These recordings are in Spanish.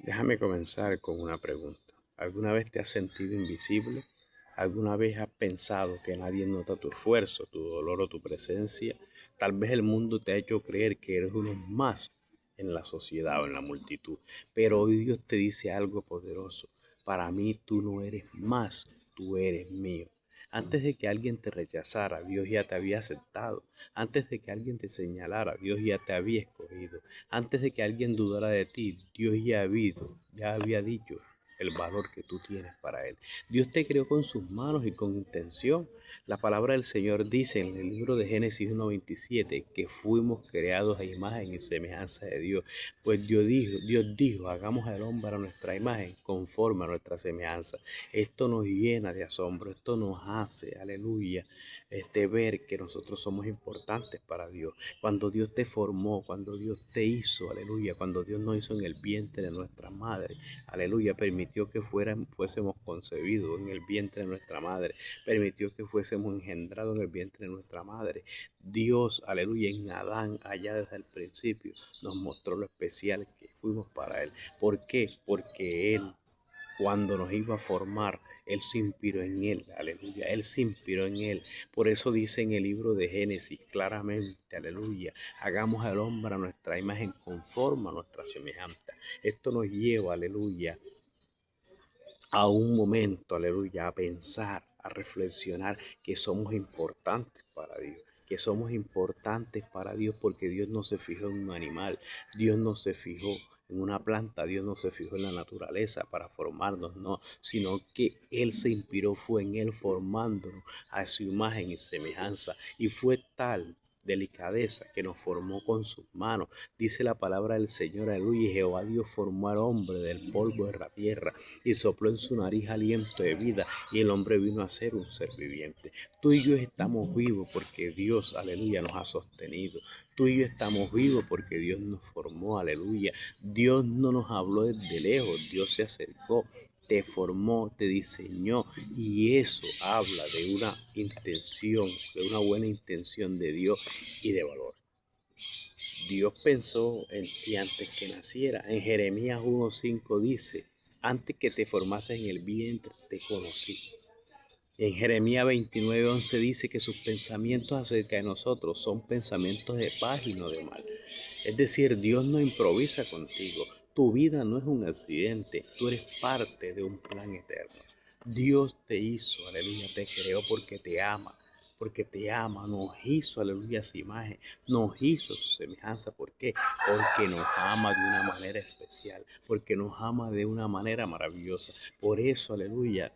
Déjame comenzar con una pregunta. ¿Alguna vez te has sentido invisible? ¿Alguna vez has pensado que nadie nota tu esfuerzo, tu dolor o tu presencia? Tal vez el mundo te ha hecho creer que eres uno más en la sociedad o en la multitud, pero hoy Dios te dice algo poderoso. Para mí tú no eres más, tú eres mío. Antes de que alguien te rechazara, Dios ya te había aceptado. Antes de que alguien te señalara, Dios ya te había escogido. Antes de que alguien dudara de ti, Dios ya había dicho el valor que tú tienes para Él. Dios te creó con sus manos y con intención. La palabra del Señor dice en el libro de Génesis 1:27 que fuimos creados a imagen y semejanza de Dios. Pues Dios dijo, hagamos al hombre a nuestra imagen, conforme a nuestra semejanza. Esto nos llena de asombro, esto nos hace, aleluya, ver que nosotros somos importantes para Dios. Cuando Dios te formó, cuando Dios te hizo, aleluya, cuando Dios nos hizo en el vientre de nuestra madre, aleluya, permitió que fuésemos concebidos en el vientre de nuestra madre, permitió que fuésemos engendrados en el vientre de nuestra madre. Dios, aleluya, en Adán, allá desde el principio, nos mostró lo especial que fuimos para Él. ¿Por qué? Porque Él, cuando nos iba a formar, Él se inspiró en Él, aleluya, Él se inspiró en Él. Por eso dice en el libro de Génesis claramente, aleluya, hagamos al hombre a nuestra imagen conforme a nuestra semejanza. Esto nos lleva, aleluya, a un momento, aleluya, a pensar, a reflexionar que somos importantes para Dios. Que somos importantes para Dios porque Dios no se fijó en un animal, Dios no se fijó en una planta, Dios no se fijó en la naturaleza para formarnos, no, sino que Él se inspiró, fue en Él formándonos a su imagen y semejanza. Y fue tal delicadeza que nos formó con sus manos. Dice la palabra del Señor, aleluya, y Jehová Dios formó al hombre del polvo de la tierra y sopló en su nariz aliento de vida, y el hombre vino a ser un ser viviente. Tú y yo estamos vivos porque Dios, aleluya, nos ha sostenido. Tú y yo estamos vivos porque Dios nos formó, aleluya. Dios no nos habló desde lejos, Dios se acercó, te formó, te diseñó, y eso habla de una intención, de una buena intención de Dios y de valor. Dios pensó en ti antes que naciera. En Jeremías 1:5 dice, antes que te formases en el vientre te conocí. En Jeremías 29:11 dice que sus pensamientos acerca de nosotros son pensamientos de paz y no de mal. Es decir, Dios no improvisa contigo. Tu vida no es un accidente. Tú eres parte de un plan eterno. Dios te hizo, aleluya, te creó porque te ama. Porque te ama, nos hizo, aleluya, su imagen, nos hizo su semejanza. ¿Por qué? Porque nos ama de una manera especial, porque nos ama de una manera maravillosa. Por eso, aleluya,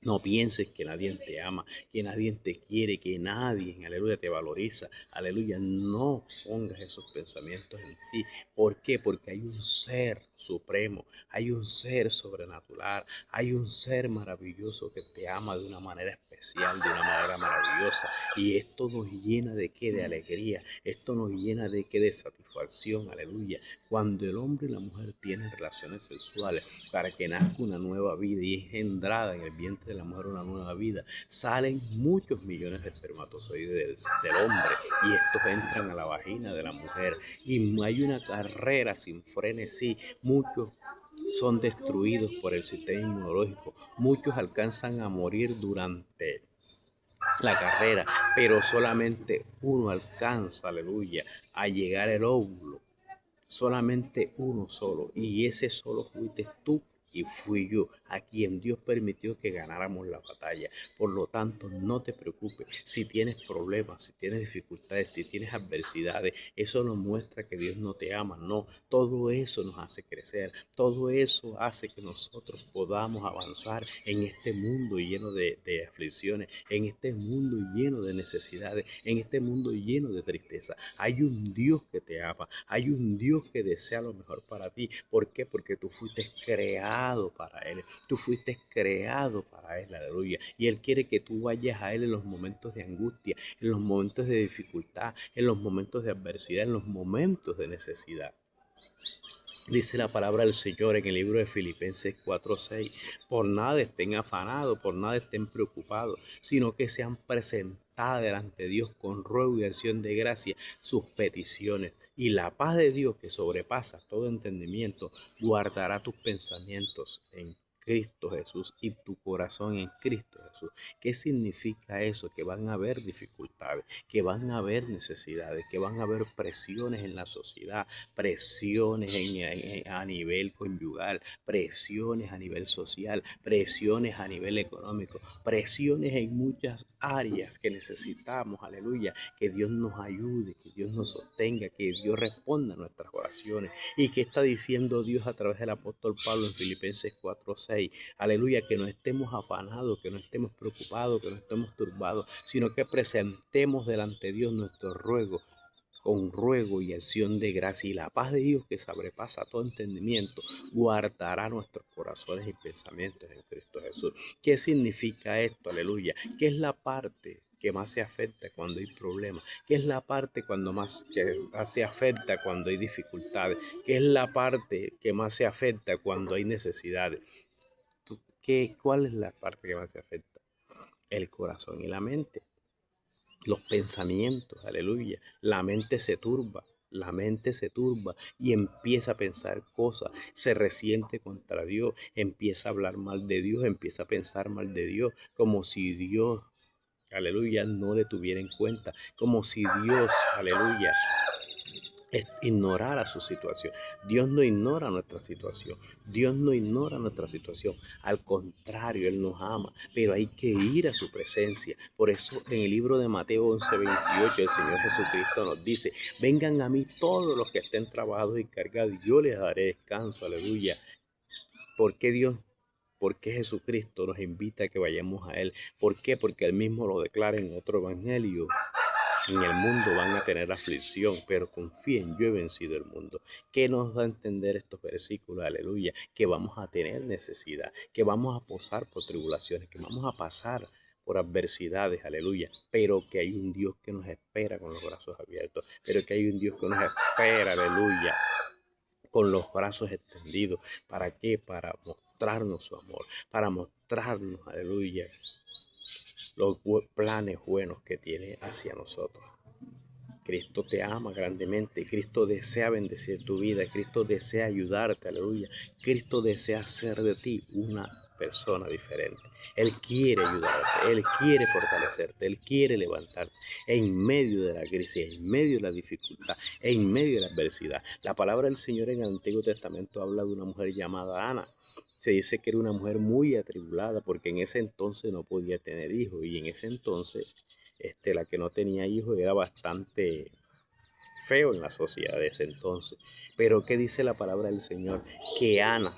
no pienses que nadie te ama, que nadie te quiere, que nadie, aleluya, te valoriza. Aleluya, no pongas esos pensamientos en ti. ¿Por qué? Porque hay un ser supremo, hay un ser sobrenatural, hay un ser maravilloso que te ama de una manera especial, de una manera maravillosa. Y esto nos llena de qué? De alegría. Esto nos llena de qué? De satisfacción. Aleluya. Cuando el hombre y la mujer tienen relaciones sexuales para que nazca una nueva vida y es engendrada en el vientre de la mujer una nueva vida, salen muchos millones de espermatozoides del hombre y estos entran a la vagina de la mujer y hay una carrera sin frenesí. Muchos son destruidos por el sistema inmunológico, muchos alcanzan a morir durante la carrera, pero solamente uno alcanza, aleluya, a llegar al óvulo, solamente uno solo, y ese solo fuiste tú y fui yo, a quien Dios permitió que ganáramos la batalla. Por lo tanto, no te preocupes si tienes problemas, si tienes dificultades, si tienes adversidades. Eso no muestra que Dios no te ama, no. Todo eso nos hace crecer, todo eso hace que nosotros podamos avanzar en este mundo lleno de aflicciones, en este mundo lleno de necesidades, en este mundo lleno de tristeza. Hay un Dios que te ama, hay un Dios que desea lo mejor para ti. ¿Por qué? Porque tú fuiste creado para Él, tú fuiste creado para Él, aleluya. Y Él quiere que tú vayas a Él en los momentos de angustia, en los momentos de dificultad, en los momentos de adversidad, en los momentos de necesidad. Dice la palabra del Señor en el libro de Filipenses 4:6. Por nada estén afanados, por nada estén preocupados, sino que sean presentadas delante de Dios con ruego y acción de gracia sus peticiones. Y la paz de Dios, que sobrepasa todo entendimiento, guardará tus pensamientos en Cristo Jesús y tu corazón en Cristo Jesús. ¿Qué significa eso? Que van a haber dificultades, que van a haber necesidades, que van a haber presiones en la sociedad, presiones a nivel conyugal, presiones a nivel social, presiones a nivel económico, presiones en muchas áreas que necesitamos, aleluya, que Dios nos ayude, que Dios nos sostenga, que Dios responda a nuestras oraciones. ¿Y qué está diciendo Dios a través del apóstol Pablo en Filipenses 4:6? Aleluya, que no estemos afanados, que no estemos preocupados, que no estemos turbados, sino que presentemos delante de Dios nuestro ruego con ruego y acción de gracia, y la paz de Dios que sobrepasa todo entendimiento guardará nuestros corazones y pensamientos en Cristo Jesús. ¿Qué significa esto? Aleluya. ¿Qué es la parte que más se afecta cuando hay problemas? ¿Qué es la parte que más se afecta cuando hay dificultades? ¿Qué es la parte que más se afecta cuando hay necesidades? ¿Cuál es la parte que más se afecta? El corazón y la mente, los pensamientos, aleluya. La mente se turba y empieza a pensar cosas, se resiente contra Dios, empieza a hablar mal de Dios, empieza a pensar mal de Dios, como si Dios, aleluya, no le tuviera en cuenta, como si Dios, aleluya, ignorara su situación. Dios no ignora nuestra situación. Dios no ignora nuestra situación. Al contrario, Él nos ama, pero hay que ir a su presencia. Por eso en el libro de Mateo 11:28 el Señor Jesucristo nos dice: vengan a mí todos los que estén trabajados y cargados, y yo les daré descanso. Aleluya. ¿Por qué Dios? Porque Jesucristo nos invita a que vayamos a Él. ¿Por qué? Porque Él mismo lo declara en otro evangelio. En el mundo van a tener aflicción, pero confíen, yo he vencido el mundo. ¿Qué nos da a entender estos versículos? Aleluya. Que vamos a tener necesidad, que vamos a pasar por tribulaciones, que vamos a pasar por adversidades, aleluya. Pero que hay un Dios que nos espera con los brazos abiertos, pero que hay un Dios que nos espera, aleluya, con los brazos extendidos. ¿Para qué? Para mostrarnos su amor, para mostrarnos, aleluya, los planes buenos que tiene hacia nosotros. Cristo te ama grandemente, Cristo desea bendecir tu vida, Cristo desea ayudarte, aleluya. Cristo desea hacer de ti una persona diferente. Él quiere ayudarte, Él quiere fortalecerte, Él quiere levantarte en medio de la crisis, en medio de la dificultad, en medio de la adversidad. La palabra del Señor en el Antiguo Testamento habla de una mujer llamada Ana. Se dice que era una mujer muy atribulada porque en ese entonces no podía tener hijos, y en ese entonces la que no tenía hijos era bastante feo en la sociedad de ese entonces. Pero ¿qué dice la palabra del Señor? Que Ana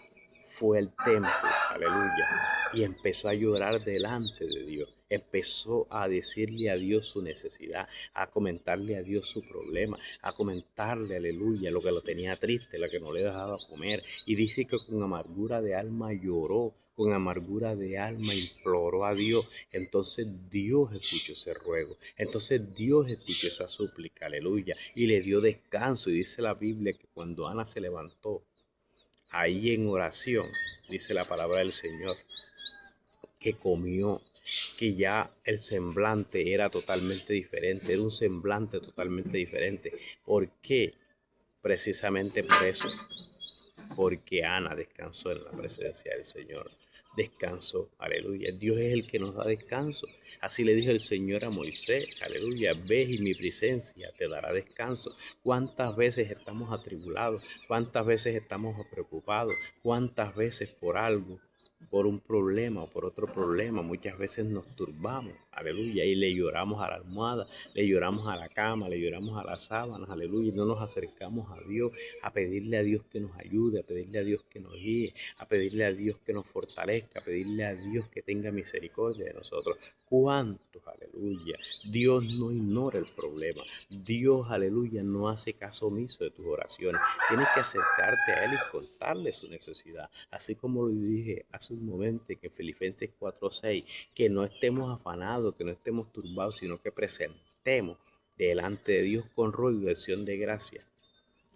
fue al templo, aleluya, y empezó a llorar delante de Dios. Empezó a decirle a Dios su necesidad, a comentarle a Dios su problema, a comentarle, aleluya, lo que lo tenía triste, lo que no le dejaba comer. Y dice que con amargura de alma lloró, con amargura de alma imploró a Dios. Entonces Dios escuchó ese ruego, entonces Dios escuchó esa súplica, aleluya, y le dio descanso. Y dice la Biblia que cuando Ana se levantó ahí en oración, dice la palabra del Señor, que comió, que ya el semblante era totalmente diferente, era un semblante totalmente diferente. ¿Por qué? Precisamente por eso, porque Ana descansó en la presencia del Señor. Descansó, aleluya. Dios es el que nos da descanso. Así le dijo el Señor a Moisés, aleluya, ve y mi presencia te dará descanso. ¿Cuántas veces estamos atribulados? ¿Cuántas veces estamos preocupados? ¿Cuántas veces por algo, por un problema o por otro problema, muchas veces nos turbamos, aleluya, y le lloramos a la almohada, le lloramos a la cama, le lloramos a las sábanas, aleluya, y no nos acercamos a Dios a pedirle a Dios que nos ayude, a pedirle a Dios que nos guíe, a pedirle a Dios que nos fortalezca, a pedirle a Dios que tenga misericordia de nosotros? ¿Cuántos, aleluya? Dios no ignora el problema. Dios, aleluya, no hace caso omiso de tus oraciones. Tienes que acercarte a Él y contarle su necesidad. Así como lo dije hace un momento que Filipenses 4:6, que no estemos afanados, que no estemos turbados, sino que presentemos delante de Dios con ruego y acción de gracia,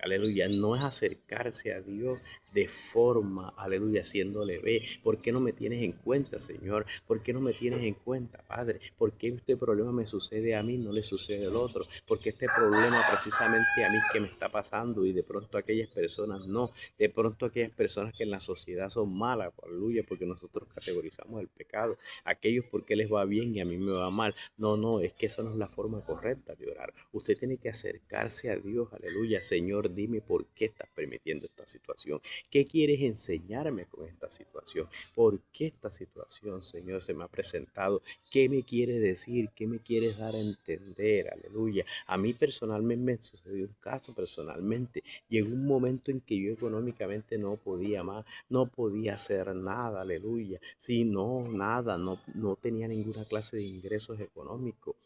Aleluya, no es acercarse a Dios de forma, aleluya, haciéndole ver. ¿Por qué no me tienes en cuenta, Señor? ¿Por qué no me tienes en cuenta, Padre? ¿Por qué este problema me sucede a mí, no le sucede al otro? Porque este problema precisamente a mí que me está pasando y de pronto a aquellas personas no. De pronto a aquellas personas que en la sociedad son malas, aleluya, porque nosotros categorizamos el pecado. Aquellos porque les va bien y a mí me va mal. No, no, es que esa no es la forma correcta de orar. Usted tiene que acercarse a Dios, aleluya. Señor, dime por qué estás permitiendo esta situación. ¿Qué quieres enseñarme con esta situación? ¿Por qué esta situación, Señor, se me ha presentado? ¿Qué me quieres decir? ¿Qué me quieres dar a entender? Aleluya. A mí personalmente me sucedió un caso personalmente. Llegó un momento en que yo económicamente no podía más, no podía hacer nada, aleluya. Sí, no, nada, no tenía ninguna clase de ingresos económicos.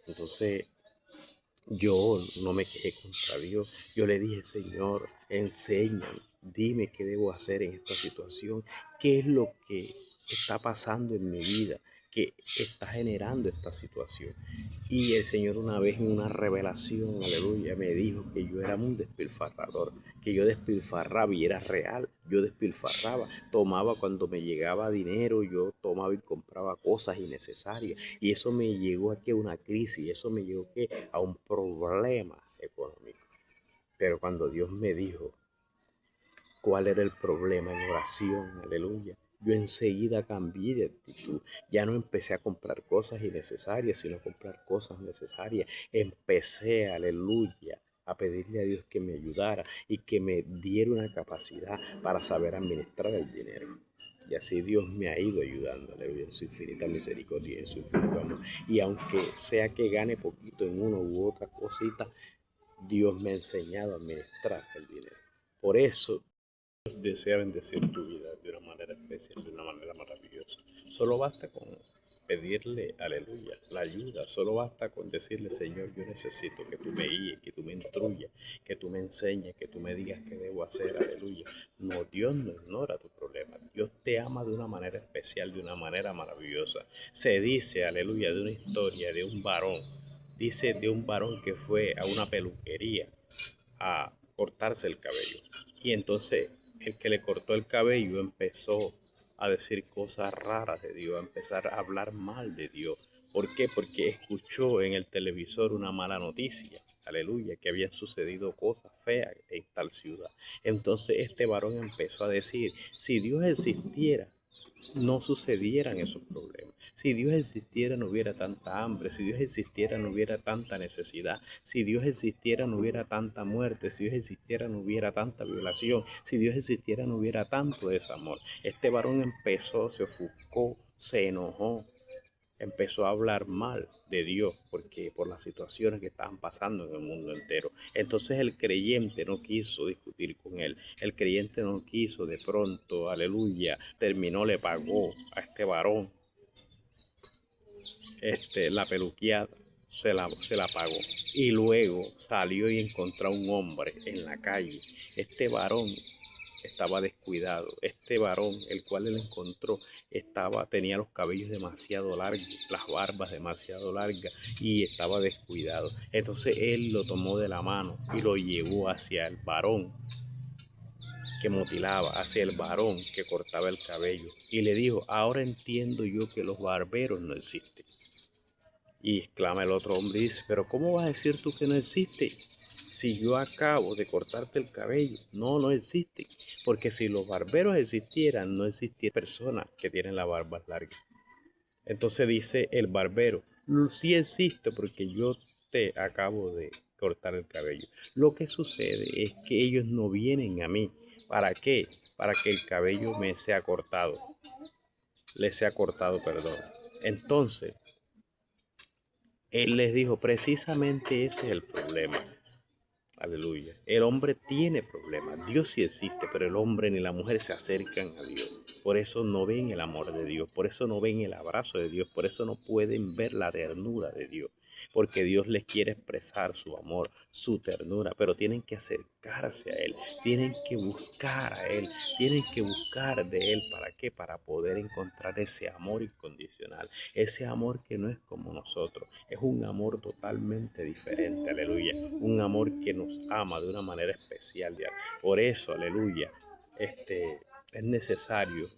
Entonces, yo no me quejé contra Dios. Yo le dije, Señor, enséñame, dime qué debo hacer en esta situación, qué es lo que está pasando en mi vida, que está generando esta situación. Y el Señor una vez en una revelación, aleluya, me dijo que yo era un despilfarrador, que yo despilfarraba y era real. Yo despilfarraba, tomaba cuando me llegaba dinero, yo tomaba y compraba cosas innecesarias. Y eso me llegó aquí a una crisis, eso me llegó a un problema económico. Pero cuando Dios me dijo cuál era el problema en oración, aleluya, yo enseguida cambié de actitud. Ya no empecé a comprar cosas innecesarias, sino a comprar cosas necesarias. Empecé, aleluya, a pedirle a Dios que me ayudara y que me diera una capacidad para saber administrar el dinero. Y así Dios me ha ido ayudando, aleluya, en su infinita misericordia y en su infinito amor. Y aunque sea que gane poquito en uno u otra cosita, Dios me ha enseñado a administrar el dinero. Por eso desea bendecir tu vida de una manera especial, de una manera maravillosa. Solo basta con pedirle, aleluya, la ayuda. Solo basta con decirle, Señor, yo necesito que tú me guíes, que tú me instruyas, que tú me enseñes, que tú me digas qué debo hacer, aleluya. No, Dios no ignora tu problema. Dios te ama de una manera especial, de una manera maravillosa. Se dice, aleluya, de una historia de un varón. Dice de un varón que fue a una peluquería a cortarse el cabello. Y entonces el que le cortó el cabello empezó a decir cosas raras de Dios, a empezar a hablar mal de Dios. ¿Por qué? Porque escuchó en el televisor una mala noticia, aleluya, que habían sucedido cosas feas en tal ciudad. Entonces este varón empezó a decir, si Dios existiera, no sucedieran esos problemas. Si Dios existiera no hubiera tanta hambre, si Dios existiera no hubiera tanta necesidad, si Dios existiera no hubiera tanta muerte, si Dios existiera no hubiera tanta violación, si Dios existiera no hubiera tanto desamor. Este varón empezó, se ofuscó, se enojó, empezó a hablar mal de Dios porque por las situaciones que estaban pasando en el mundo entero. Entonces el creyente no quiso discutir con él. El creyente no quiso de pronto, aleluya, terminó, le pagó a este varón la peluqueada, se la pagó. Y luego salió y encontró a un hombre en la calle. Este varón estaba descuidado. Este varón, el cual él encontró, tenía los cabellos demasiado largos, las barbas demasiado largas y estaba descuidado. Entonces él lo tomó de la mano y lo llevó hacia el varón que mutilaba, hacia el varón que cortaba el cabello. Y le dijo, ahora entiendo yo que los barberos no existen. Y exclama el otro hombre y dice, pero ¿cómo vas a decir tú que no existe? Si yo acabo de cortarte el cabello, no existe. Porque si los barberos existieran, no existiera personas que tienen la barba larga. Entonces dice el barbero, sí existe porque yo te acabo de cortar el cabello. Lo que sucede es que ellos no vienen a mí. ¿Para qué? Para que el cabello me sea cortado. Les sea cortado, perdón. Entonces, él les dijo, precisamente ese es el problema. Aleluya. El hombre tiene problemas. Dios sí existe, pero el hombre ni la mujer se acercan a Dios. Por eso no ven el amor de Dios, por eso no ven el abrazo de Dios, por eso no pueden ver la ternura de Dios. porque Dios les quiere expresar su amor, su ternura, pero tienen que acercarse a Él, tienen que buscar a Él, tienen que buscar de Él. ¿Para qué? Para poder encontrar ese amor incondicional, ese amor que no es como nosotros, es un amor totalmente diferente, aleluya, un amor que nos ama de una manera especial. Por eso, aleluya, es necesario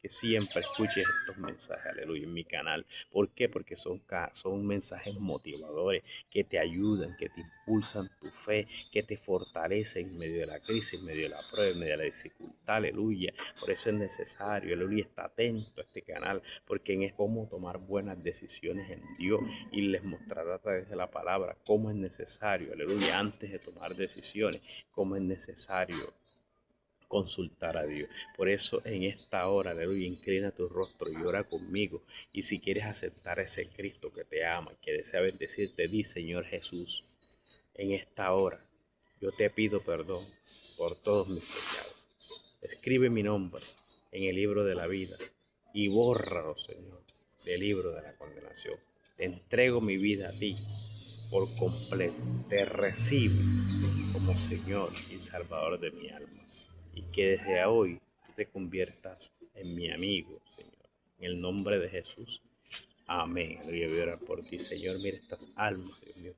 que siempre escuches estos mensajes, aleluya, en mi canal. ¿Por qué? Porque son mensajes motivadores que te ayudan, que te impulsan tu fe, que te fortalecen en medio de la crisis, en medio de la prueba, en medio de la dificultad, aleluya. Por eso es necesario, aleluya, estar atento a este canal, porque es cómo tomar buenas decisiones en Dios, y les mostrará a través de la palabra cómo es necesario, aleluya, antes de tomar decisiones, cómo es necesario consultar a Dios. Por eso en esta hora, aleluya, inclina tu rostro y ora conmigo. Y si quieres aceptar a ese Cristo que te ama, que desea bendecirte, di: Señor Jesús, en esta hora yo te pido perdón por todos mis pecados. Escribe mi nombre en el libro de la vida y bórralo, Señor, del libro de la condenación. Te entrego mi vida a ti por completo. Te recibo como Señor y Salvador de mi alma. Y que desde hoy tú te conviertas en mi amigo, Señor. En el nombre de Jesús. Amén. Aleluya. Voy a orar por ti, Señor. Mira estas almas, Dios mío.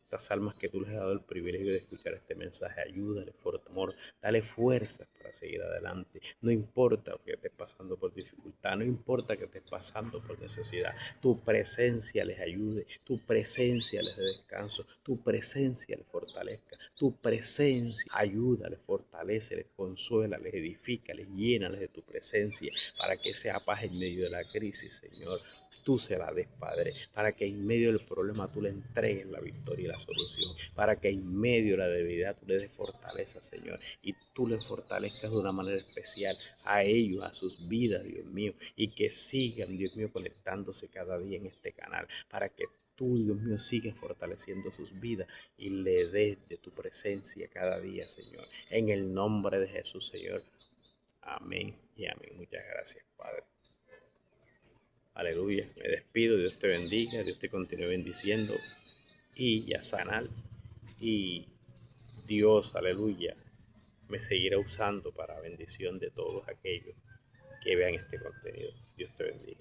Estas almas que tú les has dado el privilegio de escuchar este mensaje, ayúdale, amor, dale fuerzas para seguir adelante. No importa que estés pasando por dificultad, no importa que estés pasando por necesidad, tu presencia les ayude, tu presencia les dé descanso, tu presencia les fortalezca, tu presencia ayuda, les fortalece, les consuela, les edifica, les llena de tu presencia, para que sea paz en medio de la crisis, Señor. Tú se la des, Padre, para que en medio del problema tú le entregues la victoria y la solución, para que en medio de la debilidad tú le des fortaleza, Señor, y tú le fortalezcas de una manera especial a ellos, a sus vidas, Dios mío, y que sigan, Dios mío, conectándose cada día en este canal, para que tú, Dios mío, sigues fortaleciendo sus vidas y le des de tu presencia cada día, Señor, en el nombre de Jesús, Señor. Amén y amén. Muchas gracias, Padre. Aleluya, me despido, Dios te bendiga, Dios te continúe bendiciendo y ya sanal. Y Dios, aleluya, me seguirá usando para bendición de todos aquellos que vean este contenido. Dios te bendiga.